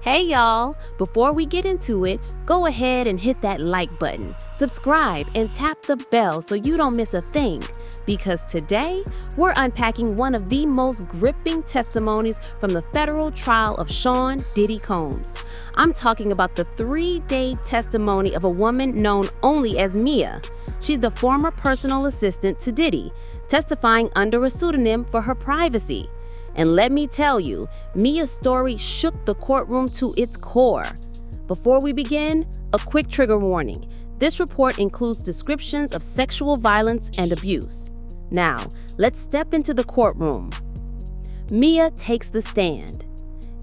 Hey y'all! Before we get into it, go ahead and hit that like button, subscribe, and tap the bell so you don't miss a thing. Because today, we're unpacking one of the most gripping testimonies from the federal trial of Sean Diddy Combs. I'm talking about the 3-day testimony of a woman known only as Mia. She's the former personal assistant to Diddy, testifying under a pseudonym for her privacy. And let me tell you, Mia's story shook the courtroom to its core. Before we begin, a quick trigger warning. This report includes descriptions of sexual violence and abuse. Now, let's step into the courtroom. Mia takes the stand.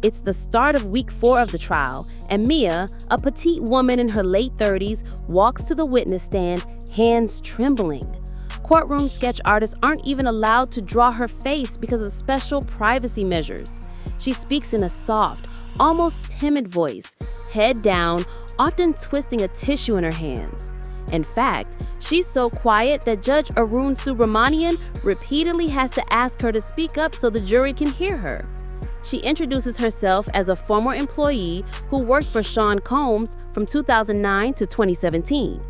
It's the start of week 4 of the trial, and Mia, a petite woman in her late 30s, walks to the witness stand, hands trembling. Courtroom sketch artists aren't even allowed to draw her face because of special privacy measures. She speaks in a soft, almost timid voice, head down, often twisting a tissue in her hands. In fact, she's so quiet that Judge Arun Subramanian repeatedly has to ask her to speak up so the jury can hear her. She introduces herself as a former employee who worked for Sean Combs from 2009 to 2017.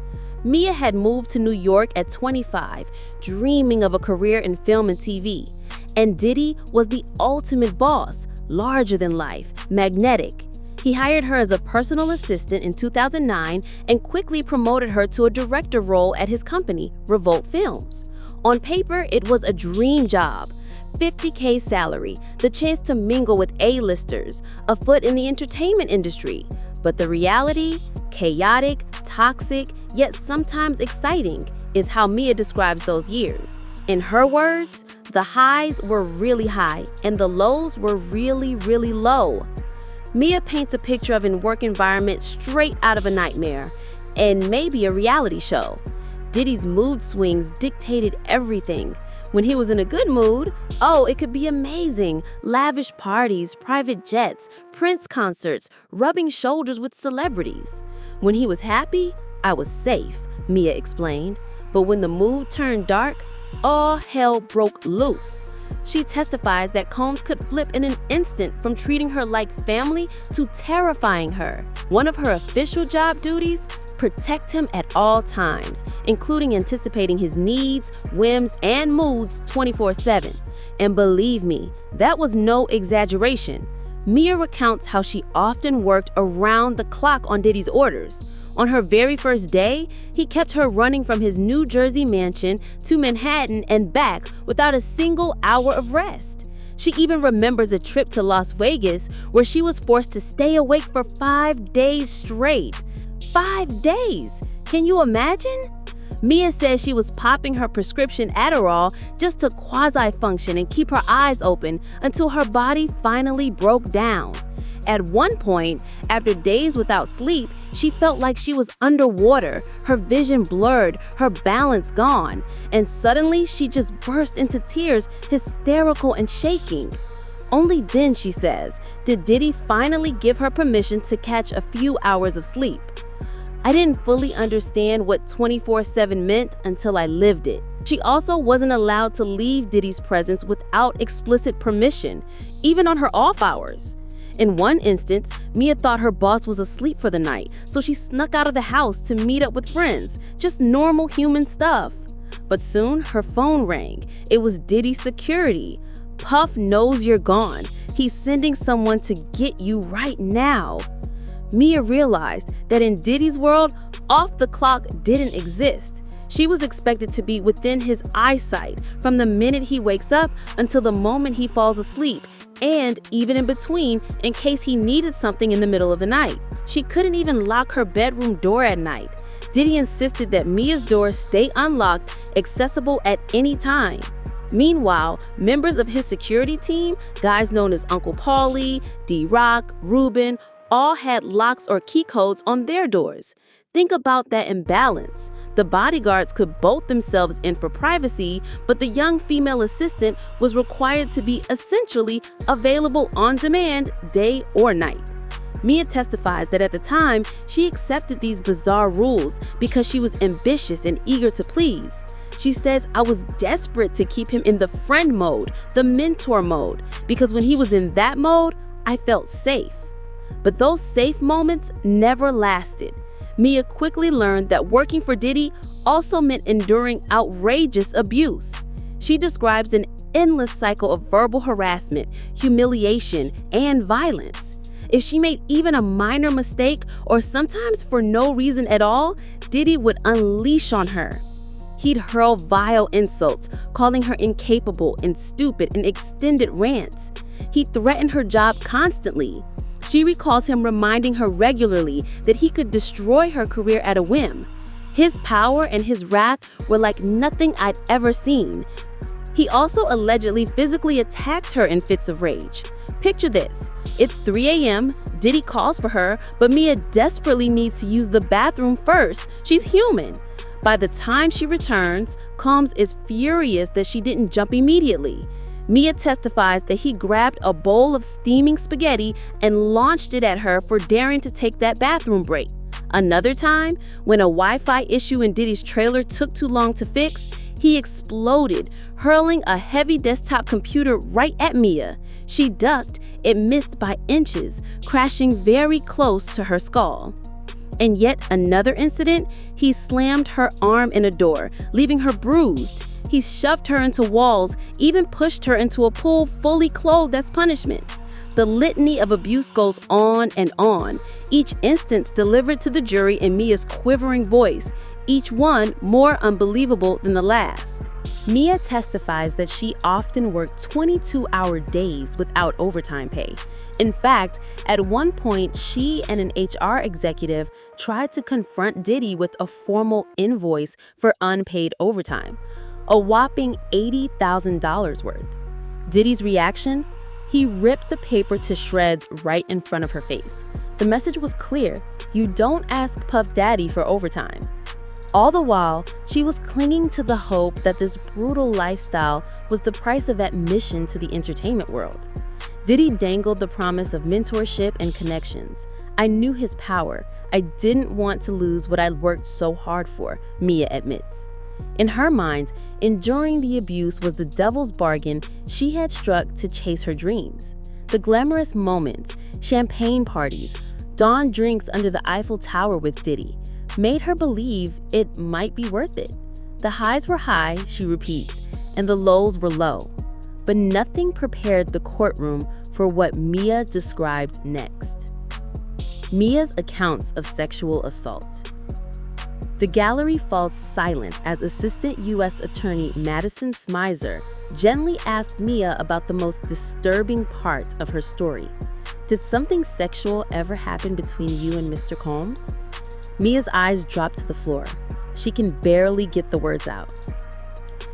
Mia had moved to New York at 25, dreaming of a career in film and TV. And Diddy was the ultimate boss, larger than life, magnetic. He hired her as a personal assistant in 2009 and quickly promoted her to a director role at his company, Revolt Films. On paper, it was a dream job. $50K salary, the chance to mingle with A-listers, a foot in the entertainment industry. But the reality, chaotic, toxic, yet sometimes exciting, is how Mia describes those years. In her words, the highs were really high and the lows were really, really low. Mia paints a picture of a work environment straight out of a nightmare and maybe a reality show. Diddy's mood swings dictated everything. When he was in a good mood, it could be amazing. Lavish parties, private jets, Prince concerts, rubbing shoulders with celebrities. When he was happy, I was safe, Mia explained. But when the mood turned dark, all hell broke loose. She testifies that Combs could flip in an instant from treating her like family to terrifying her. One of her official job duties? Protect him at all times, including anticipating his needs, whims, and moods 24/7. And believe me, that was no exaggeration. Mia recounts how she often worked around the clock on Diddy's orders. On her very first day, he kept her running from his New Jersey mansion to Manhattan and back without a single hour of rest. She even remembers a trip to Las Vegas where she was forced to stay awake for 5 days straight. 5 days! Can you imagine? Mia says she was popping her prescription Adderall just to quasi-function and keep her eyes open until her body finally broke down. At one point, after days without sleep, she felt like she was underwater, her vision blurred, her balance gone, and suddenly she just burst into tears, hysterical and shaking. Only then, she says, did Diddy finally give her permission to catch a few hours of sleep. I didn't fully understand what 24/7 meant until I lived it. She also wasn't allowed to leave Diddy's presence without explicit permission, even on her off hours. In one instance, Mia thought her boss was asleep for the night, so she snuck out of the house to meet up with friends, just normal human stuff. But soon, her phone rang. It was Diddy's security. Puff knows you're gone. He's sending someone to get you right now. Mia realized that in Diddy's world, off the clock didn't exist. She was expected to be within his eyesight from the minute he wakes up until the moment he falls asleep, and even in between in case he needed something in the middle of the night. She couldn't even lock her bedroom door at night. Diddy insisted that Mia's doors stay unlocked, accessible at any time. Meanwhile, members of his security team, guys known as Uncle Paulie, D-Rock, Ruben, all had locks or key codes on their doors. Think about that imbalance. The bodyguards could bolt themselves in for privacy, but the young female assistant was required to be essentially available on demand, day or night. Mia testifies that at the time, she accepted these bizarre rules because she was ambitious and eager to please. She says, I was desperate to keep him in the friend mode, the mentor mode, because when he was in that mode, I felt safe. But those safe moments never lasted. Mia quickly learned that working for Diddy also meant enduring outrageous abuse. She describes an endless cycle of verbal harassment, humiliation, and violence. If she made even a minor mistake, or sometimes for no reason at all, Diddy would unleash on her. He'd hurl vile insults, calling her incapable and stupid in extended rants. He threatened her job constantly. She recalls him reminding her regularly that he could destroy her career at a whim. His power and his wrath were like nothing I'd ever seen. He also allegedly physically attacked her in fits of rage. Picture this. It's 3 a.m., Diddy calls for her, but Mia desperately needs to use the bathroom first. She's human. By the time she returns, Combs is furious that she didn't jump immediately. Mia testifies that he grabbed a bowl of steaming spaghetti and launched it at her for daring to take that bathroom break. Another time, when a Wi-Fi issue in Diddy's trailer took too long to fix, he exploded, hurling a heavy desktop computer right at Mia. She ducked, it missed by inches, crashing very close to her skull. In yet another incident, he slammed her arm in a door, leaving her bruised. He shoved her into walls, even pushed her into a pool fully clothed as punishment. The litany of abuse goes on and on, each instance delivered to the jury in Mia's quivering voice, each one more unbelievable than the last. Mia testifies that she often worked 22-hour days without overtime pay. In fact, at one point, she and an HR executive tried to confront Diddy with a formal invoice for unpaid overtime, a whopping $80,000 worth. Diddy's reaction? He ripped the paper to shreds right in front of her face. The message was clear: you don't ask Puff Daddy for overtime. All the while, she was clinging to the hope that this brutal lifestyle was the price of admission to the entertainment world. Diddy dangled the promise of mentorship and connections. I knew his power. I didn't want to lose what I'd worked so hard for, Mia admits. In her mind, enduring the abuse was the devil's bargain she had struck to chase her dreams. The glamorous moments, champagne parties, dawn drinks under the Eiffel Tower with Diddy, made her believe it might be worth it. The highs were high, she repeats, and the lows were low. But nothing prepared the courtroom for what Mia described next. Mia's accounts of sexual assault. The gallery falls silent as Assistant U.S. Attorney Madison Smizer gently asked Mia about the most disturbing part of her story. Did something sexual ever happen between you and Mr. Combs? Mia's eyes drop to the floor. She can barely get the words out.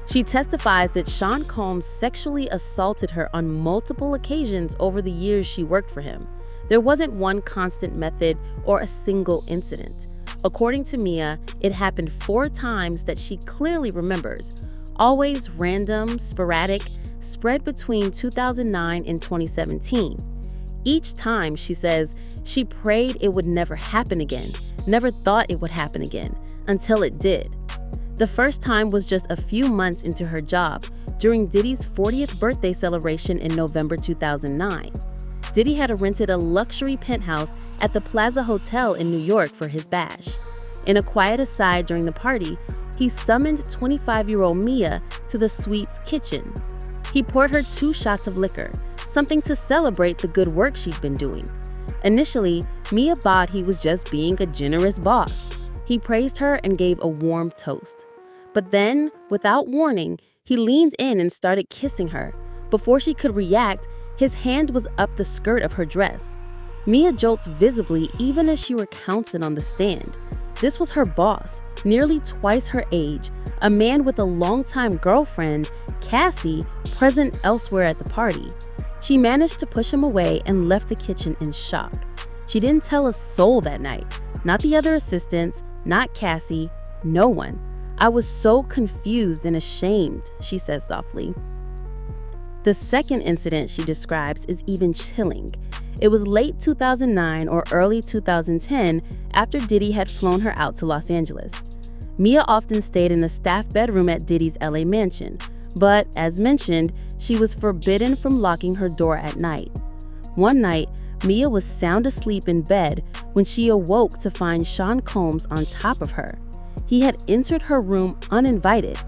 She testifies that Sean Combs sexually assaulted her on multiple occasions over the years she worked for him. There wasn't one constant method or a single incident. According to Mia, it happened 4 times that she clearly remembers, always random, sporadic, spread between 2009 and 2017. Each time, she says, she prayed it would never happen again, never thought it would happen again, until it did. The first time was just a few months into her job, during Diddy's 40th birthday celebration in November 2009. Diddy had rented a luxury penthouse at the Plaza Hotel in New York for his bash. In a quiet aside during the party, he summoned 25-year-old Mia to the suite's kitchen. He poured her 2 shots of liquor, something to celebrate the good work she'd been doing. Initially, Mia thought he was just being a generous boss. He praised her and gave a warm toast. But then, without warning, he leaned in and started kissing her. Before she could react, his hand was up the skirt of her dress. Mia jolts visibly even as she recounts it on the stand. This was her boss, nearly twice her age, a man with a longtime girlfriend, Cassie, present elsewhere at the party. She managed to push him away and left the kitchen in shock. She didn't tell a soul that night, not the other assistants, not Cassie, no one. I was so confused and ashamed, she says softly. The second incident she describes is even chilling. It was late 2009 or early 2010 after Diddy had flown her out to Los Angeles. Mia often stayed in the staff bedroom at Diddy's LA mansion, but as mentioned, she was forbidden from locking her door at night. One night, Mia was sound asleep in bed when she awoke to find Sean Combs on top of her. He had entered her room uninvited.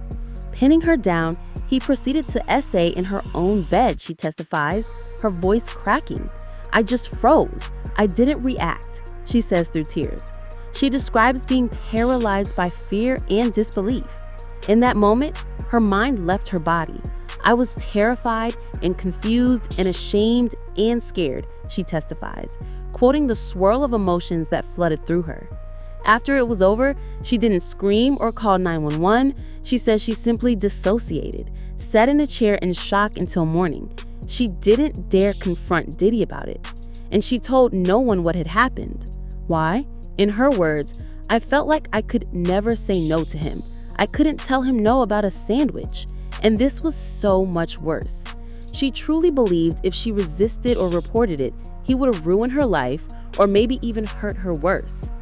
Pinning her down, he proceeded to essay in her own bed, she testifies, her voice cracking. "I just froze. I didn't react," she says through tears. She describes being paralyzed by fear and disbelief. In that moment, her mind left her body. "I was terrified and confused and ashamed and scared," she testifies, quoting the swirl of emotions that flooded through her. After it was over, she didn't scream or call 911. She says she simply dissociated, sat in a chair in shock until morning. She didn't dare confront Diddy about it, and she told no one what had happened. Why? In her words, "I felt like I could never say no to him. I couldn't tell him no about a sandwich, and this was so much worse." She truly believed if she resisted or reported it, he would have ruined her life or maybe even hurt her worse.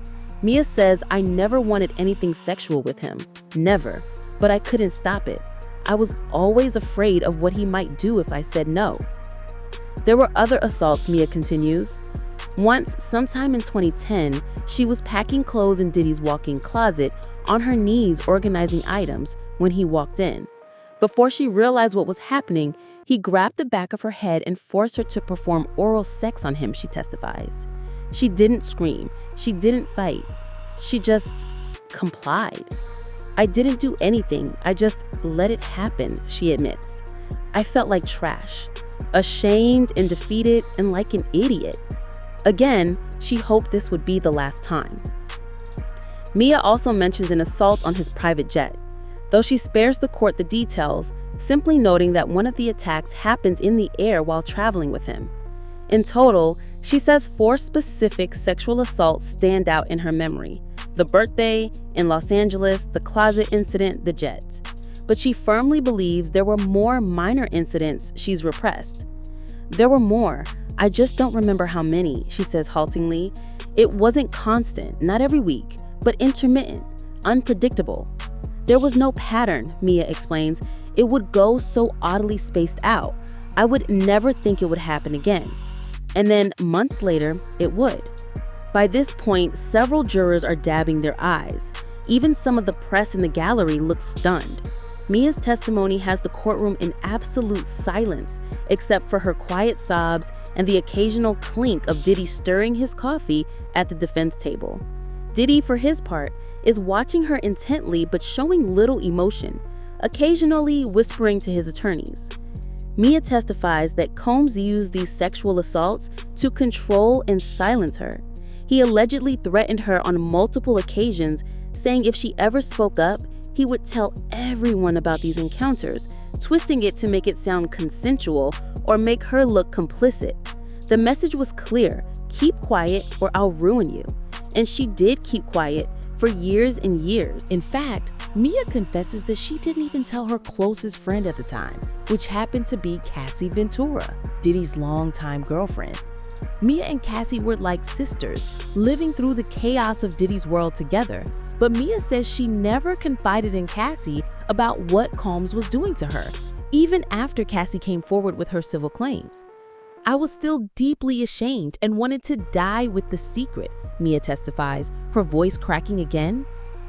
Mia says, "I never wanted anything sexual with him, never, but I couldn't stop it. I was always afraid of what he might do if I said no." There were other assaults, Mia continues. Once, sometime in 2010, she was packing clothes in Diddy's walk-in closet, on her knees organizing items, when he walked in. Before she realized what was happening, he grabbed the back of her head and forced her to perform oral sex on him, she testifies. She didn't scream. She didn't fight. She just complied. "I didn't do anything. I just let it happen," she admits. "I felt like trash, ashamed and defeated and like an idiot." Again, she hoped this would be the last time. Mia also mentions an assault on his private jet, though she spares the court the details, simply noting that one of the attacks happens in the air while traveling with him. In total, she says 4 specific sexual assaults stand out in her memory: the birthday, in Los Angeles, the closet incident, the jet. But she firmly believes there were more minor incidents she's repressed. "There were more. I just don't remember how many," she says haltingly. "It wasn't constant, not every week, but intermittent, unpredictable. There was no pattern," Mia explains. "It would go so oddly spaced out. I would never think it would happen again. And then months later, it would." By this point, several jurors are dabbing their eyes. Even some of the press in the gallery looks stunned. Mia's testimony has the courtroom in absolute silence, except for her quiet sobs and the occasional clink of Diddy stirring his coffee at the defense table. Diddy, for his part, is watching her intently but showing little emotion, occasionally whispering to his attorneys. Mia testifies that Combs used these sexual assaults to control and silence her. He allegedly threatened her on multiple occasions, saying if she ever spoke up, he would tell everyone about these encounters, twisting it to make it sound consensual or make her look complicit. The message was clear: keep quiet or I'll ruin you. And she did keep quiet for years and years. In fact, Mia confesses that she didn't even tell her closest friend at the time, which happened to be Cassie Ventura, Diddy's longtime girlfriend. Mia and Cassie were like sisters, living through the chaos of Diddy's world together, but Mia says she never confided in Cassie about what Combs was doing to her, even after Cassie came forward with her civil claims. "I was still deeply ashamed and wanted to die with the secret," Mia testifies, her voice cracking again.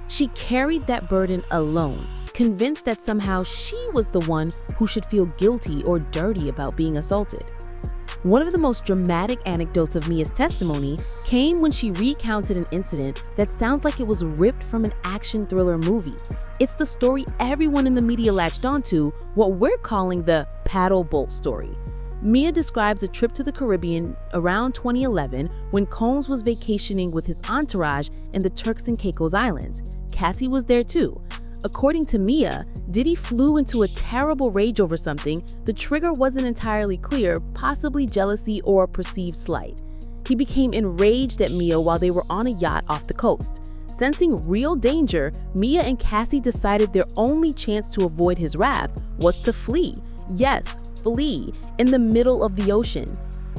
She carried that burden alone, convinced that somehow she was the one who should feel guilty or dirty about being assaulted. One of the most dramatic anecdotes of Mia's testimony came when she recounted an incident that sounds like it was ripped from an action thriller movie. It's the story everyone in the media latched onto, what we're calling the paddle boat story. Mia describes a trip to the Caribbean around 2011 when Combs was vacationing with his entourage in the Turks and Caicos Islands. Cassie was there too. According to Mia, Diddy flew into a terrible rage over something. The trigger wasn't entirely clear, possibly jealousy or a perceived slight. He became enraged at Mia while they were on a yacht off the coast. Sensing real danger, Mia and Cassie decided their only chance to avoid his wrath was to flee. Yes, flee in the middle of the ocean.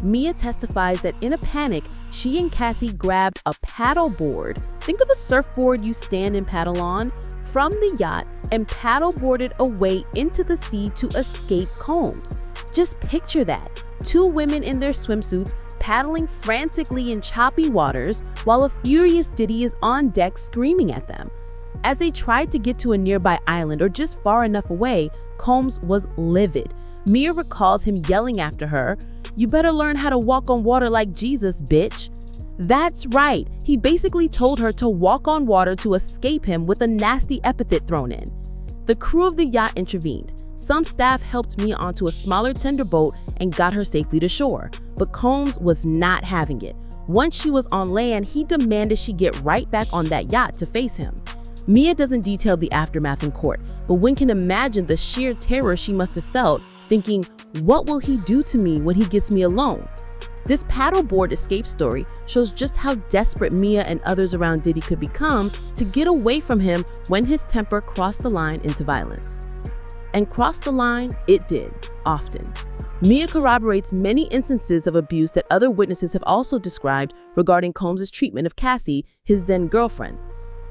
Mia testifies that in a panic, she and Cassie grabbed a paddle board. Think of a surfboard you stand and paddle on, from the yacht and paddle boarded away into the sea to escape Combs. Just picture that. 2 women in their swimsuits paddling frantically in choppy waters while a furious Diddy is on deck screaming at them. As they tried to get to a nearby island or just far enough away, Combs was livid. Mia recalls him yelling after her, "You better learn how to walk on water like Jesus, bitch." That's right, he basically told her to walk on water to escape him with a nasty epithet thrown in. The crew of the yacht intervened. Some staff helped Mia onto a smaller tender boat and got her safely to shore, but Combs was not having it. Once she was on land, he demanded she get right back on that yacht to face him. Mia doesn't detail the aftermath in court, but one can imagine the sheer terror she must have felt, thinking, what will he do to me when he gets me alone? This paddleboard escape story shows just how desperate Mia and others around Diddy could become to get away from him when his temper crossed the line into violence. And cross the line, it did, often. Mia corroborates many instances of abuse that other witnesses have also described regarding Combs' treatment of Cassie, his then-girlfriend.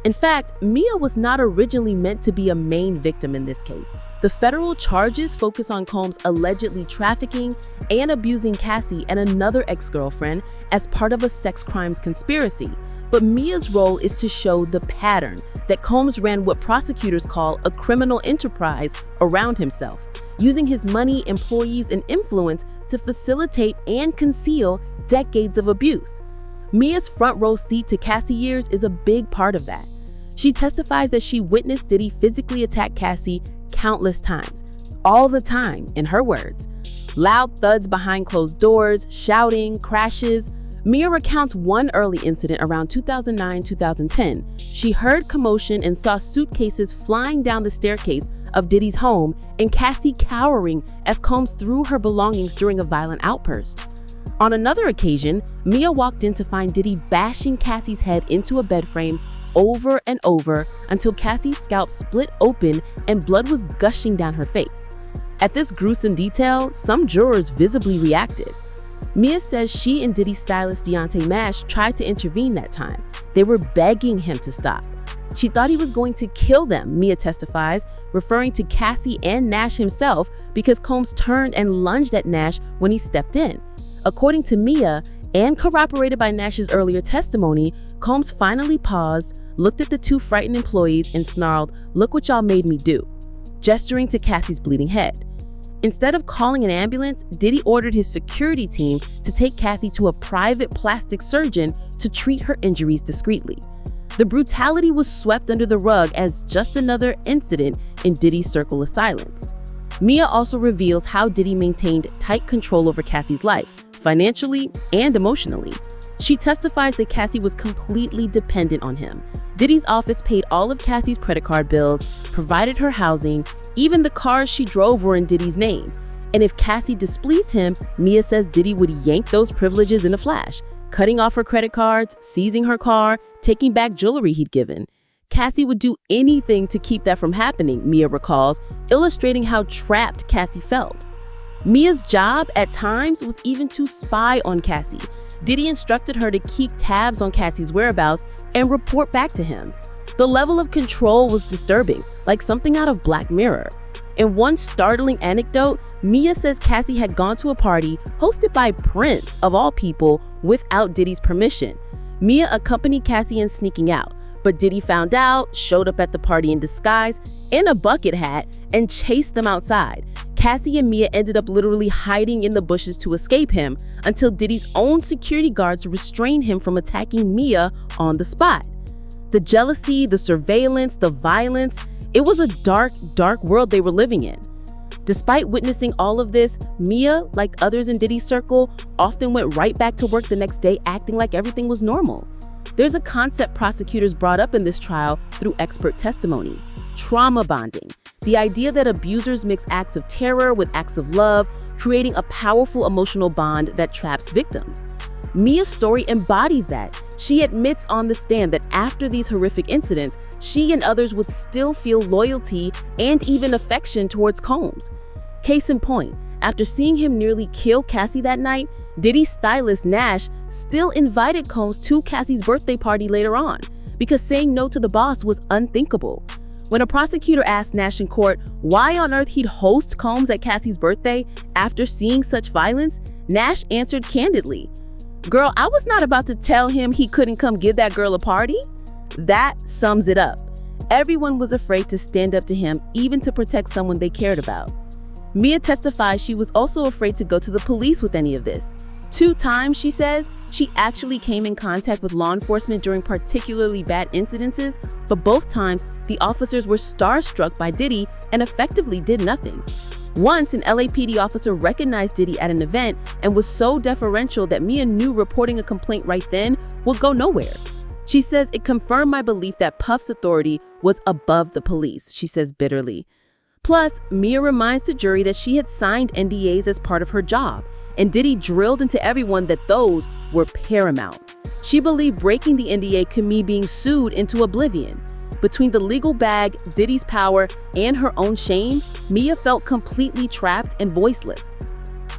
In fact, Mia was not originally meant to be a main victim in this case. The federal charges focus on Combs allegedly trafficking and abusing Cassie and another ex-girlfriend as part of a sex crimes conspiracy. But Mia's role is to show the pattern that Combs ran what prosecutors call a criminal enterprise around himself, using his money, employees, and influence to facilitate and conceal decades of abuse. Mia's front row seat to Cassie years is a big part of that. She testifies that she witnessed Diddy physically attack Cassie countless times, all the time, in her words. Loud thuds behind closed doors, shouting, crashes. Mia recounts one early incident around 2009-2010. She heard commotion and saw suitcases flying down the staircase of Diddy's home and Cassie cowering as Combs threw her belongings during a violent outburst. On another occasion, Mia walked in to find Diddy bashing Cassie's head into a bed frame over and over until Cassie's scalp split open and blood was gushing down her face. At this gruesome detail, some jurors visibly reacted. Mia says she and Diddy's stylist Deontay Mash tried to intervene that time. They were begging him to stop. She thought he was going to kill them, Mia testifies, referring to Cassie and Nash himself because Combs turned and lunged at Nash when he stepped in. According to Mia, and corroborated by Nash's earlier testimony, Combs finally paused, looked at the two frightened employees and snarled, "Look what y'all made me do," gesturing to Cassie's bleeding head. Instead of calling an ambulance, Diddy ordered his security team to take Kathy to a private plastic surgeon to treat her injuries discreetly. The brutality was swept under the rug as just another incident in Diddy's circle of silence. Mia also reveals how Diddy maintained tight control over Cassie's life, financially and emotionally. She testifies that Cassie was completely dependent on him. Diddy's office paid all of Cassie's credit card bills, provided her housing, even the cars she drove were in Diddy's name. And if Cassie displeased him, Mia says Diddy would yank those privileges in a flash, cutting off her credit cards, seizing her car, taking back jewelry he'd given. Cassie would do anything to keep that from happening, Mia recalls, illustrating how trapped Cassie felt. Mia's job at times was even to spy on Cassie. Diddy instructed her to keep tabs on Cassie's whereabouts and report back to him. The level of control was disturbing, like something out of Black Mirror. In one startling anecdote, Mia says Cassie had gone to a party hosted by Prince, of all people, without Diddy's permission. Mia accompanied Cassie in sneaking out, but Diddy found out, showed up at the party in disguise, in a bucket hat, and chased them outside. Cassie and Mia ended up literally hiding in the bushes to escape him until Diddy's own security guards restrained him from attacking Mia on the spot. The jealousy, the surveillance, the violence, it was a dark, dark world they were living in. Despite witnessing all of this, Mia, like others in Diddy's circle, often went right back to work the next day acting like everything was normal. There's a concept prosecutors brought up in this trial through expert testimony: trauma bonding. The idea that abusers mix acts of terror with acts of love, creating a powerful emotional bond that traps victims. Mia's story embodies that. She admits on the stand that after these horrific incidents, she and others would still feel loyalty and even affection towards Combs. Case in point, after seeing him nearly kill Cassie that night, Diddy's stylist Nash still invited Combs to Cassie's birthday party later on, because saying no to the boss was unthinkable. When a prosecutor asked Nash in court why on earth he'd host Combs at Cassie's birthday after seeing such violence, Nash answered candidly, "Girl, I was not about to tell him he couldn't come give that girl a party." That sums it up. Everyone was afraid to stand up to him, even to protect someone they cared about. Mia testifies she was also afraid to go to the police with any of this. 2 times, she says, she actually came in contact with law enforcement during particularly bad incidences, but both times the officers were starstruck by Diddy and effectively did nothing. Once, an LAPD officer recognized Diddy at an event and was so deferential that Mia knew reporting a complaint right then would go nowhere. She says it confirmed my belief that Puff's authority was above the police, she says bitterly. Plus, Mia reminds the jury that she had signed NDAs as part of her job, and Diddy drilled into everyone that those were paramount. She believed breaking the NDA could mean being sued into oblivion. Between the legal bag, Diddy's power, and her own shame, Mia felt completely trapped and voiceless.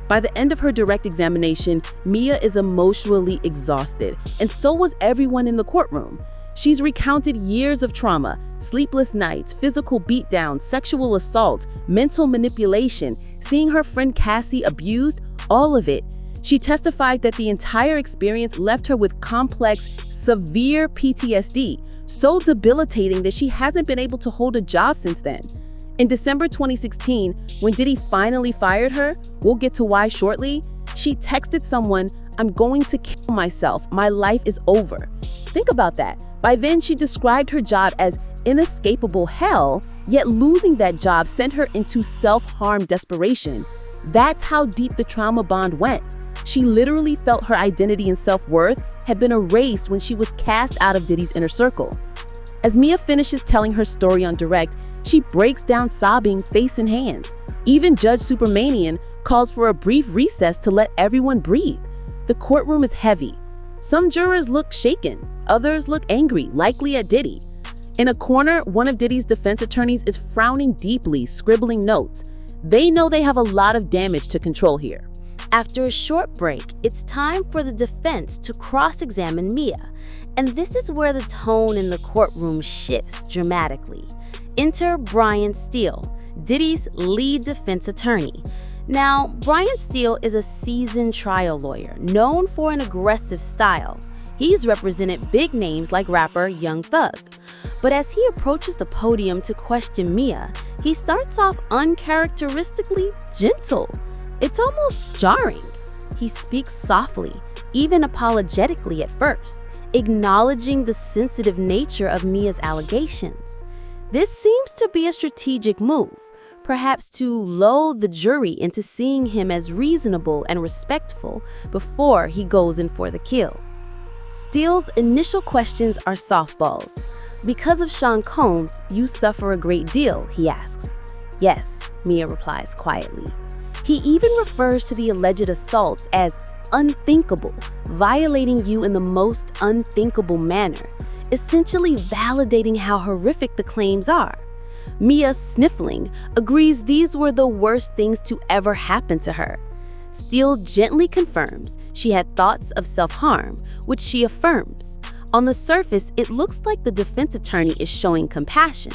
By the end of her direct examination, Mia is emotionally exhausted, and so was everyone in the courtroom. She's recounted years of trauma, sleepless nights, physical beatdowns, sexual assault, mental manipulation, seeing her friend Cassie abused, all of it. She testified that the entire experience left her with complex, severe PTSD, so debilitating that she hasn't been able to hold a job since then. In December 2016, when Diddy finally fired her, we'll get to why shortly, she texted someone, "I'm going to kill myself. My life is over." Think about that. By then, she described her job as inescapable hell, yet losing that job sent her into self-harm desperation. That's how deep the trauma bond went. She literally felt her identity and self-worth had been erased when she was cast out of Diddy's inner circle. As Mia finishes telling her story on Direct, she breaks down sobbing, face in hands. Even Judge Supermanian calls for a brief recess to let everyone breathe. The courtroom is heavy. Some jurors look shaken, others look angry, likely at Diddy. In a corner, one of Diddy's defense attorneys is frowning deeply, scribbling notes. They know they have a lot of damage to control here. After a short break, it's time for the defense to cross-examine Mia. And this is where the tone in the courtroom shifts dramatically. Enter Brian Steele, Diddy's lead defense attorney. Now, Brian Steele is a seasoned trial lawyer known for an aggressive style. He's represented big names like rapper Young Thug. But as he approaches the podium to question Mia, he starts off uncharacteristically gentle. It's almost jarring. He speaks softly, even apologetically at first, acknowledging the sensitive nature of Mia's allegations. This seems to be a strategic move, perhaps to lull the jury into seeing him as reasonable and respectful before he goes in for the kill. Steele's initial questions are softballs. "Because of Sean Combs, you suffer a great deal," he asks. "Yes," Mia replies quietly. He even refers to the alleged assaults as unthinkable, violating you in the most unthinkable manner, essentially validating how horrific the claims are. Mia, sniffling, agrees these were the worst things to ever happen to her. Steele gently confirms she had thoughts of self-harm, which she affirms. On the surface, it looks like the defense attorney is showing compassion,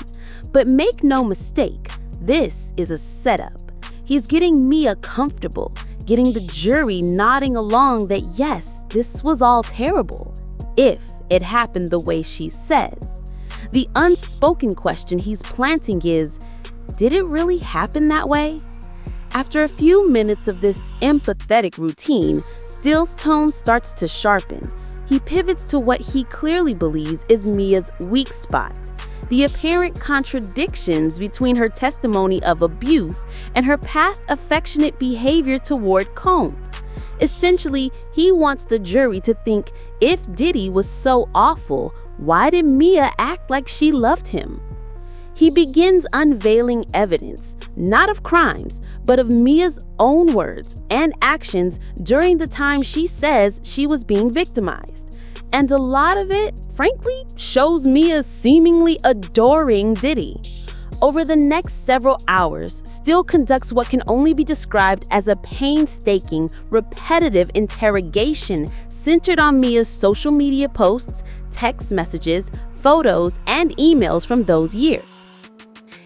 but make no mistake, this is a setup. He's getting Mia comfortable, getting the jury nodding along that yes, this was all terrible, if it happened the way she says. The unspoken question he's planting is, did it really happen that way? After a few minutes of this empathetic routine, Steele's tone starts to sharpen. He pivots to what he clearly believes is Mia's weak spot: the apparent contradictions between her testimony of abuse and her past affectionate behavior toward Combs. Essentially, he wants the jury to think, if Diddy was so awful, why did Mia act like she loved him? He begins unveiling evidence, not of crimes, but of Mia's own words and actions during the time she says she was being victimized. And a lot of it, frankly, shows Mia seemingly adoring Diddy. Over the next several hours, Steele conducts what can only be described as a painstaking, repetitive interrogation centered on Mia's social media posts, text messages, photos, and emails from those years.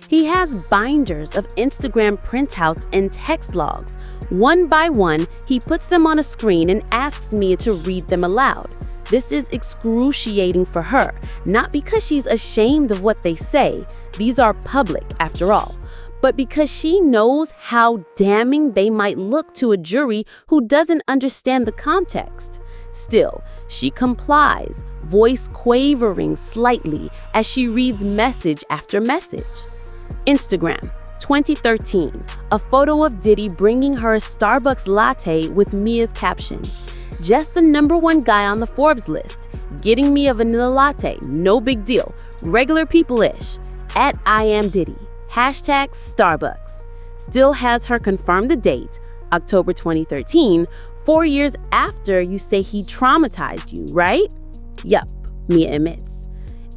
He has binders of Instagram printouts and text logs, One by one, he puts them on a screen and asks Mia to read them aloud. This is excruciating for her, not because she's ashamed of what they say, these are public after all, but because she knows how damning they might look to a jury who doesn't understand the context. Still, she complies, voice quavering slightly as she reads message after message. Instagram, 2013, a photo of Diddy bringing her a Starbucks latte with Mia's caption. Just the #1 guy on the Forbes list. Getting me a vanilla latte, no big deal. Regular people-ish. At I am Diddy. Hashtag Starbucks. Still has her confirm the date, October 2013, 4 years after you say he traumatized you, right? Yup, Mia admits.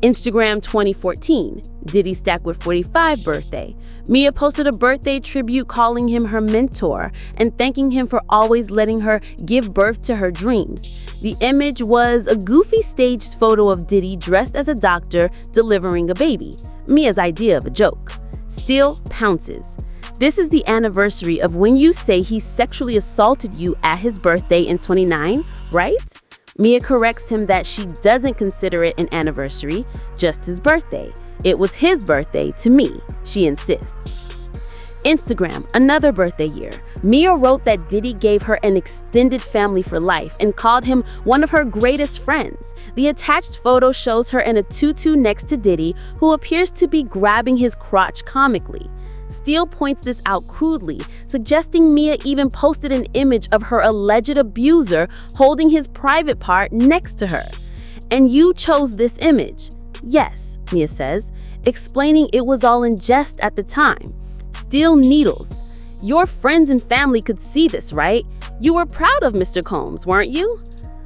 Instagram 2014, Diddy Stack with 45 birthday. Mia posted a birthday tribute calling him her mentor and thanking him for always letting her give birth to her dreams. The image was a goofy staged photo of Diddy dressed as a doctor delivering a baby. Mia's idea of a joke. Still pounces. This is the anniversary of when you say he sexually assaulted you at his birthday in 29, right? Mia corrects him that she doesn't consider it an anniversary, just his birthday. It was his birthday to me, she insists. Instagram, another birthday year. Mia wrote that Diddy gave her an extended family for life and called him one of her greatest friends. The attached photo shows her in a tutu next to Diddy, who appears to be grabbing his crotch comically. Steele points this out crudely, suggesting Mia even posted an image of her alleged abuser holding his private part next to her. And you chose this image. Yes, Mia says, explaining it was all in jest at the time. Steele needles. Your friends and family could see this, right? You were proud of Mr. Combs, weren't you?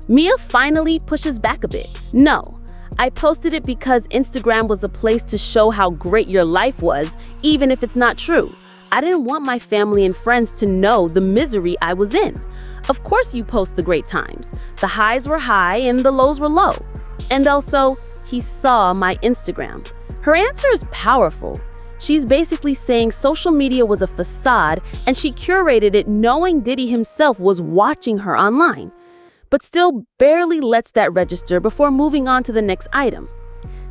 Mia finally pushes back a bit. No, I posted it because Instagram was a place to show how great your life was, even if it's not true. I didn't want my family and friends to know the misery I was in. Of course you post the great times. The highs were high and the lows were low. And also, he saw my Instagram. Her answer is powerful. She's basically saying social media was a facade and she curated it knowing Diddy himself was watching her online, but still barely lets that register before moving on to the next item.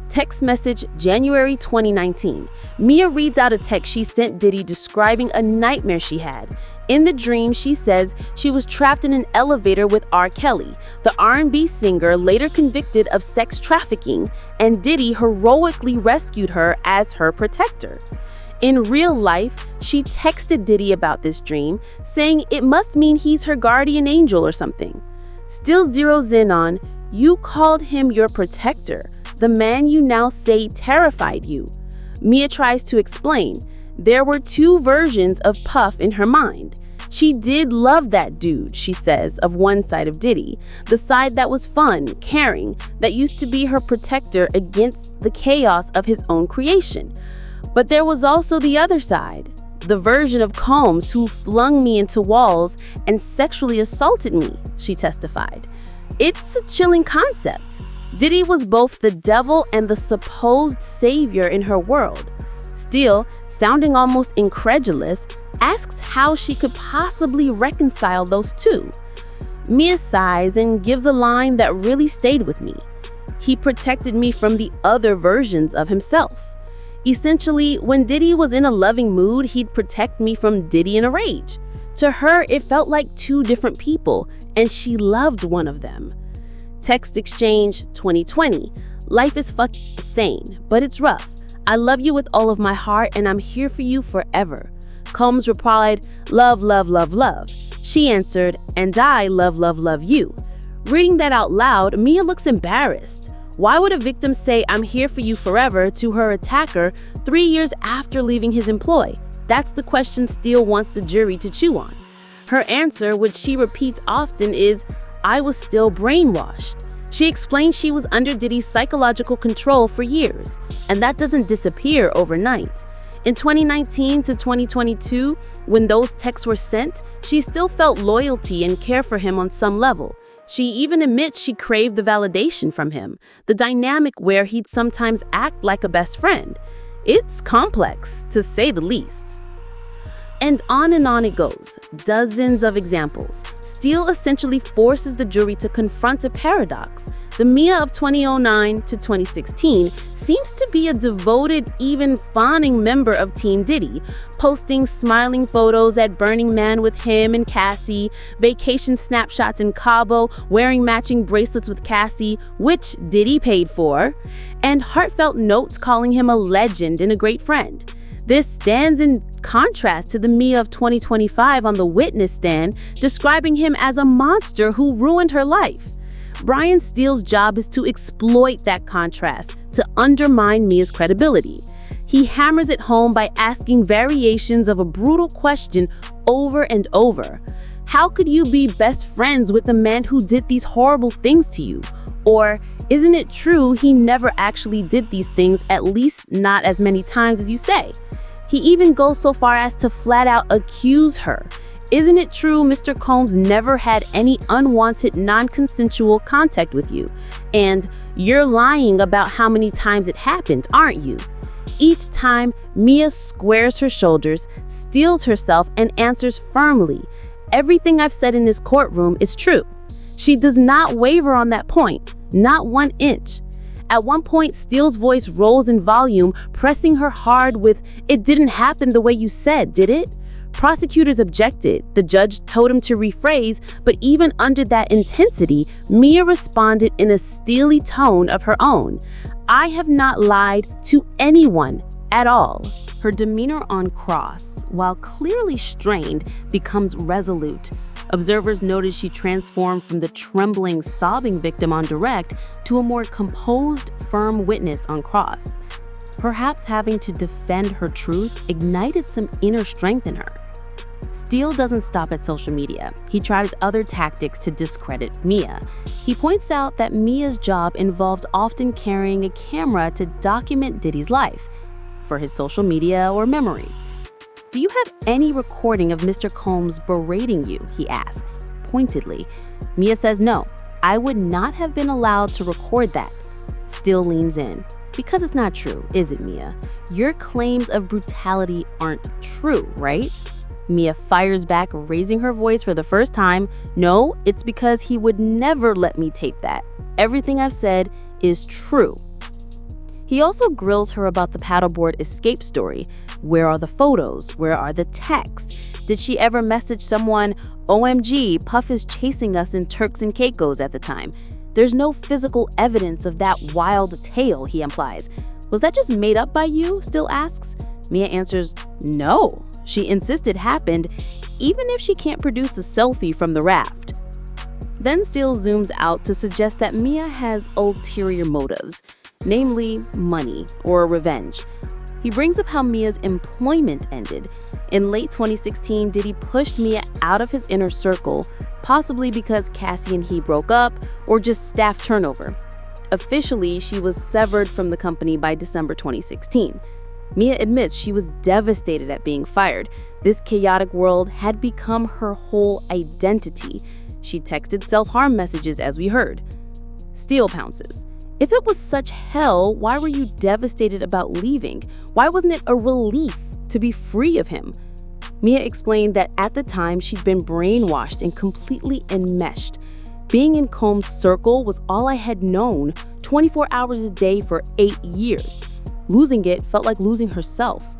Text message, January 2019. Mia reads out a text she sent Diddy describing a nightmare she had. In the dream, she says she was trapped in an elevator with R. Kelly, the R&B singer later convicted of sex trafficking, and Diddy heroically rescued her as her protector. In real life, she texted Diddy about this dream, saying it must mean he's her guardian angel or something. Still zeroes in on, you called him your protector, the man you now say terrified you. Mia tries to explain. There were two versions of Puff in her mind. She did love that dude, she says, of one side of Diddy, the side that was fun, caring, that used to be her protector against the chaos of his own creation. But there was also the other side, the version of Combs who flung me into walls and sexually assaulted me, she testified. It's a chilling concept. Diddy was both the devil and the supposed savior in her world. Steele, sounding almost incredulous, asks how she could possibly reconcile those two. Mia sighs and gives a line that really stayed with me. He protected me from the other versions of himself. Essentially, when Diddy was in a loving mood, he'd protect me from Diddy in a rage. To her, it felt like two different people, and she loved one of them. Text exchange 2020. Life is fucking insane, but it's rough. I love you with all of my heart and I'm here for you forever. Combs replied, love, love, love, love. She answered, and I love, love, love you. Reading that out loud, Mia looks embarrassed. Why would a victim say, I'm here for you forever to her attacker 3 years after leaving his employ? That's the question Steele wants the jury to chew on. Her answer, which she repeats often, is, I was still brainwashed. She explained she was under Diddy's psychological control for years, and that doesn't disappear overnight. In 2019 to 2022, when those texts were sent, she still felt loyalty and care for him on some level. She even admits she craved the validation from him, the dynamic where he'd sometimes act like a best friend. It's complex, to say the least. And on it goes. Dozens of examples. Steele essentially forces the jury to confront a paradox. The Mia of 2009 to 2016 seems to be a devoted, even fawning member of Team Diddy, posting smiling photos at Burning Man with him and Cassie, vacation snapshots in Cabo, wearing matching bracelets with Cassie, which Diddy paid for, and heartfelt notes calling him a legend and a great friend. This stands in contrast to the Mia of 2025 on the witness stand, describing him as a monster who ruined her life. Brian Steele's job is to exploit that contrast, to undermine Mia's credibility. He hammers it home by asking variations of a brutal question over and over. How could you be best friends with the man who did these horrible things to you? Or, isn't it true he never actually did these things, at least not as many times as you say? He even goes so far as to flat out accuse her. Isn't it true Mr. Combs never had any unwanted, non-consensual contact with you? And you're lying about how many times it happened, aren't you? Each time, Mia squares her shoulders, steels herself, and answers firmly. Everything I've said in this courtroom is true. She does not waver on that point, not 1 inch. At one point, Steele's voice rose in volume, pressing her hard with, "It didn't happen the way you said, did it?" Prosecutors objected. The judge told him to rephrase, but even under that intensity, Mia responded in a steely tone of her own. "I have not lied to anyone at all." Her demeanor on cross, while clearly strained, becomes resolute. Observers notice she transformed from the trembling, sobbing victim on direct to a more composed, firm witness on cross. Perhaps having to defend her truth ignited some inner strength in her. Steele doesn't stop at social media. He tries other tactics to discredit Mia. He points out that Mia's job involved often carrying a camera to document Diddy's life for his social media or memories. "Do you have any recording of Mr. Combs berating you?" he asks, pointedly. Mia says no. "I would not have been allowed to record that." Steele leans in. "Because it's not true, is it, Mia? Your claims of brutality aren't true, right?" Mia fires back, raising her voice for the first time. "No, it's because he would never let me tape that. Everything I've said is true." He also grills her about the paddleboard escape story. Where are the photos? Where are the texts? Did she ever message someone, "OMG, Puff is chasing us in Turks and Caicos at the time"? There's no physical evidence of that wild tale, he implies. "Was that just made up by you?" Steele asks. Mia answers, "No. She insisted happened, even if she can't produce a selfie from the raft." Then Steele zooms out to suggest that Mia has ulterior motives, namely money or revenge. He brings up how Mia's employment ended. In late 2016, Diddy pushed Mia out of his inner circle, possibly because Cassie and he broke up or just staff turnover. Officially, she was severed from the company by December 2016. Mia admits she was devastated at being fired. This chaotic world had become her whole identity. She texted self-harm messages, as we heard. Steele pounces. "If it was such hell, why were you devastated about leaving? Why wasn't it a relief to be free of him?" Mia explained that at the time she'd been brainwashed and completely enmeshed. Being in Combs' circle was all I had known, 24 hours a day for 8 years. Losing it felt like losing herself.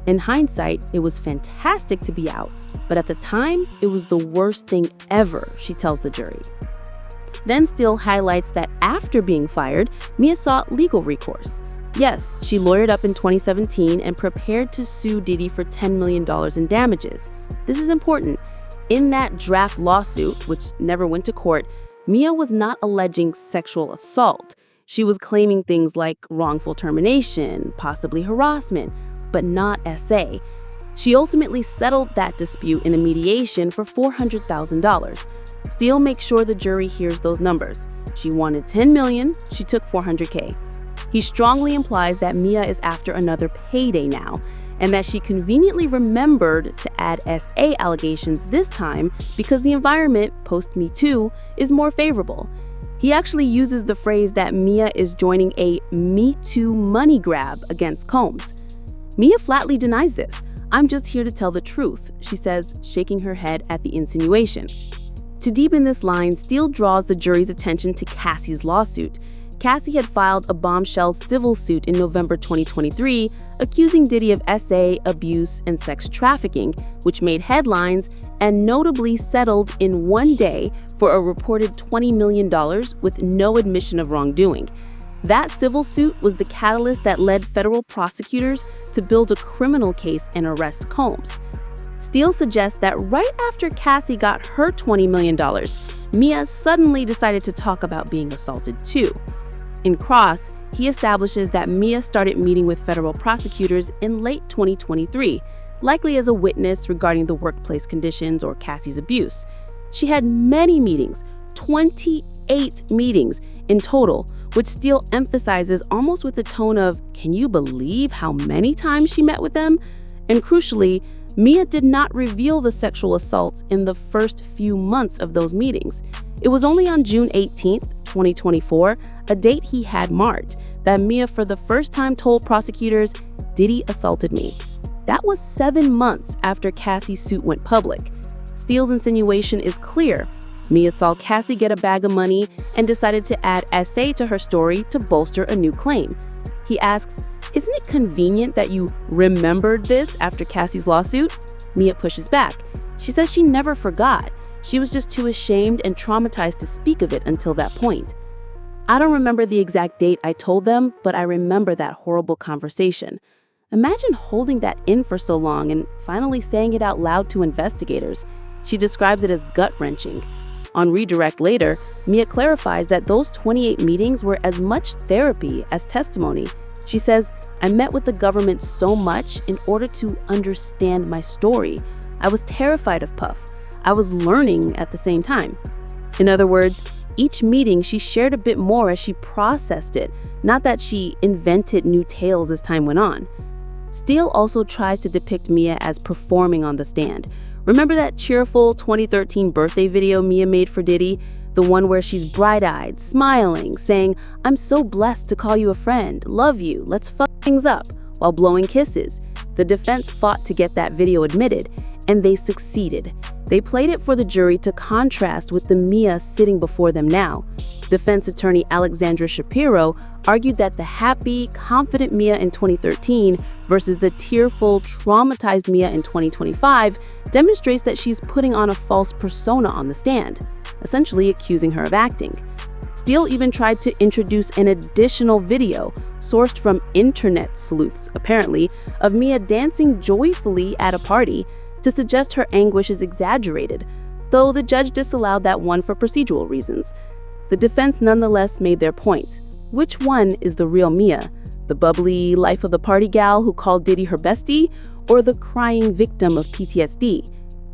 In hindsight, it was fantastic to be out, but at the time, it was the worst thing ever, she tells the jury. Then Steele highlights that after being fired, Mia sought legal recourse. Yes, she lawyered up in 2017 and prepared to sue Diddy for $10 million in damages. This is important. In that draft lawsuit, which never went to court, Mia was not alleging sexual assault. She was claiming things like wrongful termination, possibly harassment, but not SA. She ultimately settled that dispute in a mediation for $400,000. Steele makes sure the jury hears those numbers. She wanted $10 million, she took $400K. He strongly implies that Mia is after another payday now, and that she conveniently remembered to add SA allegations this time because the environment, post-Me Too, is more favorable. He actually uses the phrase that Mia is joining a Me Too money grab against Combs. Mia flatly denies this. "I'm just here to tell the truth," she says, shaking her head at the insinuation. To deepen this line, Steele draws the jury's attention to Cassie's lawsuit. Cassie had filed a bombshell civil suit in November 2023, accusing Diddy of SA, abuse, and sex trafficking, which made headlines and notably settled in one day for a reported $20 million with no admission of wrongdoing. That civil suit was the catalyst that led federal prosecutors to build a criminal case and arrest Combs. Steele suggests that right after Cassie got her $20 million, Mia suddenly decided to talk about being assaulted too. In cross, he establishes that Mia started meeting with federal prosecutors in late 2023, likely as a witness regarding the workplace conditions or Cassie's abuse. She had many meetings, 28 meetings in total, which Steele emphasizes almost with a tone of, "Can you believe how many times she met with them?" And crucially, Mia did not reveal the sexual assaults in the first few months of those meetings. It was only on June 18th, 2024, a date he had marked, that Mia for the first time told prosecutors, "Diddy assaulted me." That was 7 months after Cassie's suit went public. Steele's insinuation is clear. Mia saw Cassie get a bag of money and decided to add SA to her story to bolster a new claim. He asks, "Isn't it convenient that you remembered this after Cassie's lawsuit?" Mia pushes back. She says she never forgot. She was just too ashamed and traumatized to speak of it until that point. "I don't remember the exact date I told them, but I remember that horrible conversation." Imagine holding that in for so long and finally saying it out loud to investigators. She describes it as gut-wrenching. On redirect later, Mia clarifies that those 28 meetings were as much therapy as testimony. She says, "I met with the government so much in order to understand my story. I was terrified of Puff. I was learning at the same time." In other words, each meeting she shared a bit more as she processed it, not that she invented new tales as time went on. Steele also tries to depict Mia as performing on the stand. Remember that cheerful 2013 birthday video Mia made for Diddy? The one where she's bright-eyed, smiling, saying, "I'm so blessed to call you a friend, love you, let's fuck things up," while blowing kisses. The defense fought to get that video admitted, and they succeeded. They played it for the jury to contrast with the Mia sitting before them now. Defense attorney Alexandra Shapiro argued that the happy, confident Mia in 2013 versus the tearful, traumatized Mia in 2025 demonstrates that she's putting on a false persona on the stand, essentially accusing her of acting. Steele even tried to introduce an additional video, sourced from internet sleuths apparently, of Mia dancing joyfully at a party to suggest her anguish is exaggerated, though the judge disallowed that one for procedural reasons. The defense nonetheless made their point. Which one is the real Mia? The bubbly, life-of-the-party gal who called Diddy her bestie, or the crying victim of PTSD?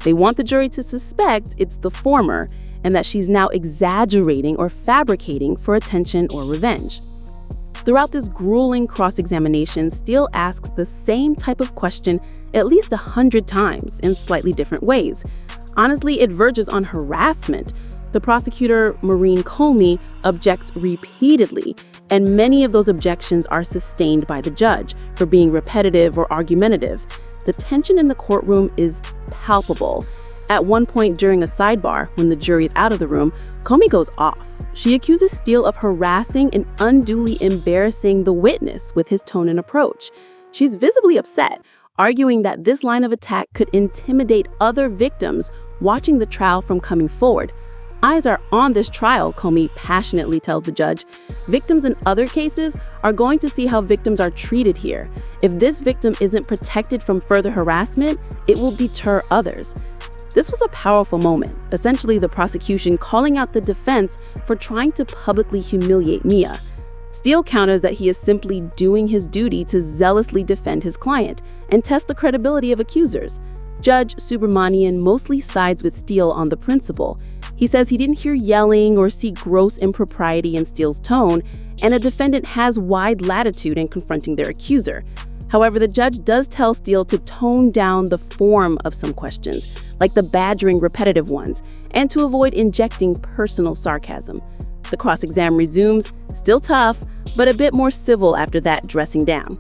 They want the jury to suspect it's the former, and that she's now exaggerating or fabricating for attention or revenge. Throughout this grueling cross-examination, Steele asks the same type of question at least 100 times in slightly different ways. Honestly, it verges on harassment. The prosecutor, Maureen Comey, objects repeatedly, and many of those objections are sustained by the judge for being repetitive or argumentative. The tension in the courtroom is palpable. At one point during a sidebar, when the jury is out of the room, Comey goes off. She accuses Steele of harassing and unduly embarrassing the witness with his tone and approach. She's visibly upset, arguing that this line of attack could intimidate other victims watching the trial from coming forward. "Eyes are on this trial," Comey passionately tells the judge. "Victims in other cases are going to see how victims are treated here. If this victim isn't protected from further harassment, it will deter others." This was a powerful moment, essentially the prosecution calling out the defense for trying to publicly humiliate Mia. Steele counters that he is simply doing his duty to zealously defend his client and test the credibility of accusers. Judge Subramanian mostly sides with Steele on the principle. He says he didn't hear yelling or see gross impropriety in Steele's tone, and a defendant has wide latitude in confronting their accuser. However, the judge does tell Steele to tone down the form of some questions, like the badgering repetitive ones, and to avoid injecting personal sarcasm. The cross-exam resumes, still tough, but a bit more civil after that dressing down.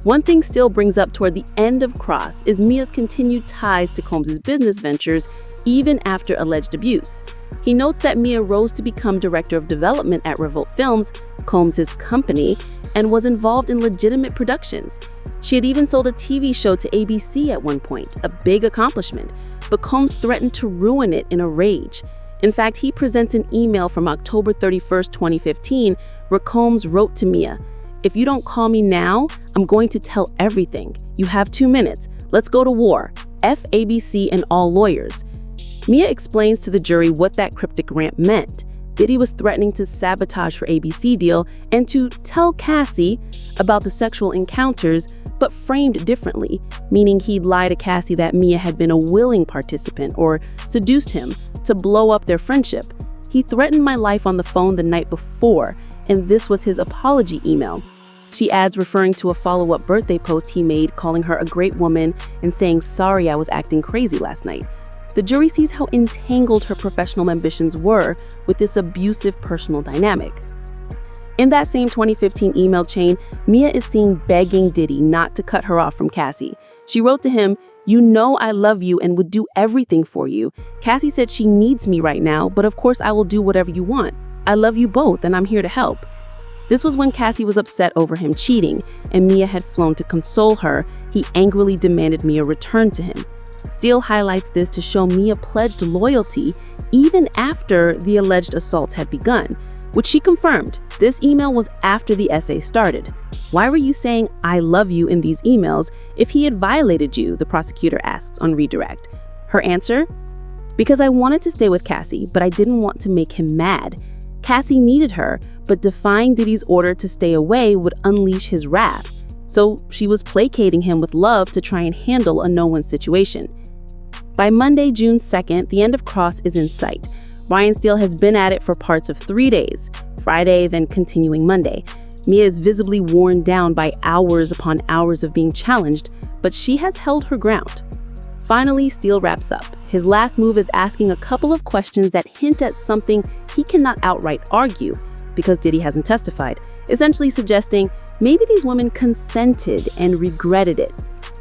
One thing Steele brings up toward the end of Cross is Mia's continued ties to Combs' business ventures even after alleged abuse. He notes that Mia rose to become director of development at Revolt Films, Combs' company, and was involved in legitimate productions. She had even sold a TV show to ABC at one point, a big accomplishment, but Combs threatened to ruin it in a rage. In fact, he presents an email from October 31st, 2015, where Combs wrote to Mia, "If you don't call me now, I'm going to tell everything. You have 2 minutes. Let's go to war. F ABC and all lawyers." Mia explains to the jury what that cryptic rant meant. Diddy was threatening to sabotage her ABC deal and to tell Cassie about the sexual encounters, but framed differently, meaning he'd lie to Cassie that Mia had been a willing participant or seduced him to blow up their friendship. "He threatened my life on the phone the night before, and this was his apology email," she adds, referring to a follow-up birthday post he made calling her a great woman and saying, "Sorry, I was acting crazy last night." The jury sees how entangled her professional ambitions were with this abusive personal dynamic. In that same 2015 email chain, Mia is seen begging Diddy not to cut her off from Cassie. She wrote to him, "You know I love you and would do everything for you. Cassie said she needs me right now, but of course I will do whatever you want. I love you both and I'm here to help." This was when Cassie was upset over him cheating, and Mia had flown to console her. He angrily demanded Mia return to him. Steele highlights this to show Mia pledged loyalty even after the alleged assaults had begun, which she confirmed. This email was after the essay started. "Why were you saying 'I love you' in these emails if he had violated you?" the prosecutor asks on redirect. Her answer? "Because I wanted to stay with Cassie, but I didn't want to make him mad. Cassie needed her, but defying Diddy's order to stay away would unleash his wrath. So she was placating him with love to try and handle a no-win situation." By Monday, June 2nd, the end of Cross is in sight. Ryan Steele has been at it for parts of 3 days, Friday, then continuing Monday. Mia is visibly worn down by hours upon hours of being challenged, but she has held her ground. Finally, Steele wraps up. His last move is asking a couple of questions that hint at something he cannot outright argue, because Diddy hasn't testified, essentially suggesting maybe these women consented and regretted it.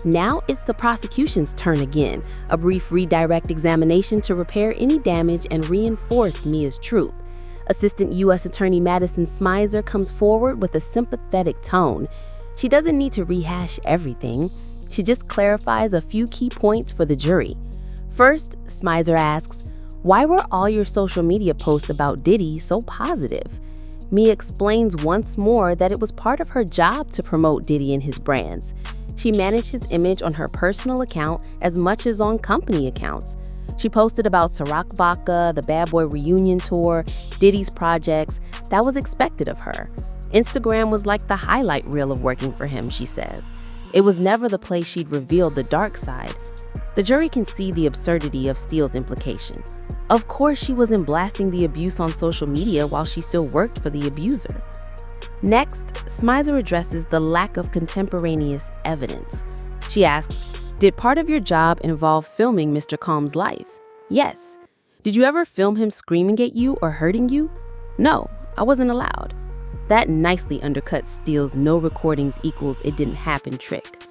Now it's the prosecution's turn again, a brief redirect examination to repair any damage and reinforce Mia's truth. Assistant U.S. Attorney Madison Smizer comes forward with a sympathetic tone. She doesn't need to rehash everything. She just clarifies a few key points for the jury. First, Smizer asks, "Why were all your social media posts about Diddy so positive?" Mia explains once more that it was part of her job to promote Diddy and his brands. She managed his image on her personal account as much as on company accounts. She posted about Ciroc Vodka, the Bad Boy reunion tour, Diddy's projects. That was expected of her. Instagram was like the highlight reel of working for him, she says. It was never the place she'd revealed the dark side. The jury can see the absurdity of Steele's implication. Of course she wasn't blasting the abuse on social media while she still worked for the abuser. Next, Smizer addresses the lack of contemporaneous evidence. She asks, "Did part of your job involve filming Mr. Combs' life?" "Yes." "Did you ever film him screaming at you or hurting you?" "No, I wasn't allowed." That nicely undercuts Steele's "no recordings equals it didn't happen" trick.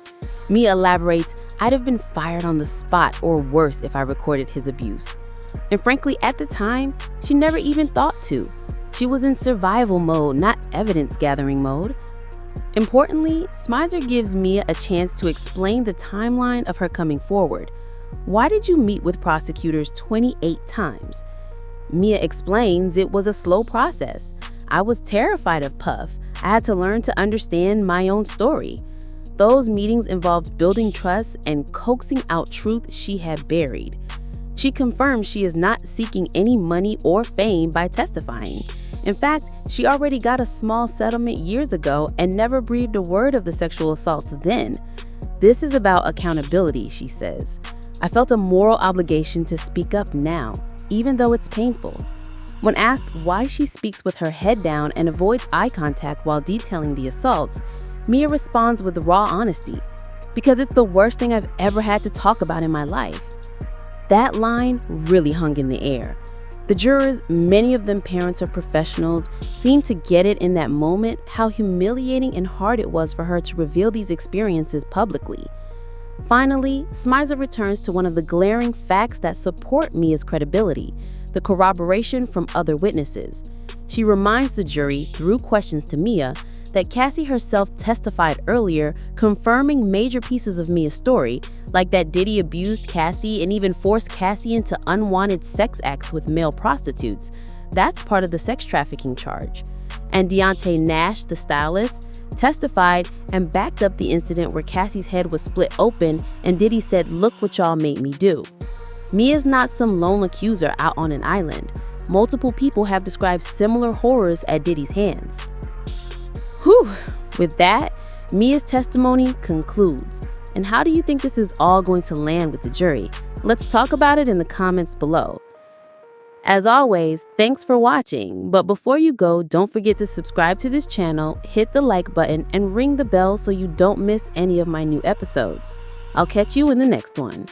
Mia elaborates, "I'd have been fired on the spot or worse if I recorded his abuse." And frankly, at the time, she never even thought to. She was in survival mode, not evidence-gathering mode. Importantly, Smizer gives Mia a chance to explain the timeline of her coming forward. "Why did you meet with prosecutors 28 times?" Mia explains it was a slow process. "I was terrified of Puff. I had to learn to understand my own story." Those meetings involved building trust and coaxing out truth she had buried. She confirms she is not seeking any money or fame by testifying. In fact, she already got a small settlement years ago and never breathed a word of the sexual assaults then. "This is about accountability," she says. "I felt a moral obligation to speak up now, even though it's painful." When asked why she speaks with her head down and avoids eye contact while detailing the assaults, Mia responds with raw honesty, "Because it's the worst thing I've ever had to talk about in my life." That line really hung in the air. The jurors, many of them parents or professionals, seemed to get it in that moment how humiliating and hard it was for her to reveal these experiences publicly. Finally, Smizer returns to one of the glaring facts that support Mia's credibility: the corroboration from other witnesses. She reminds the jury, through questions to Mia, that Cassie herself testified earlier, confirming major pieces of Mia's story, like that Diddy abused Cassie and even forced Cassie into unwanted sex acts with male prostitutes. That's part of the sex trafficking charge. And Deontay Nash, the stylist, testified and backed up the incident where Cassie's head was split open and Diddy said, "Look what y'all made me do." Mia's not some lone accuser out on an island. Multiple people have described similar horrors at Diddy's hands. Whew! With that, Mia's testimony concludes. And how do you think this is all going to land with the jury? Let's talk about it in the comments below. As always, thanks for watching. But before you go, don't forget to subscribe to this channel, hit the like button, and ring the bell so you don't miss any of my new episodes. I'll catch you in the next one.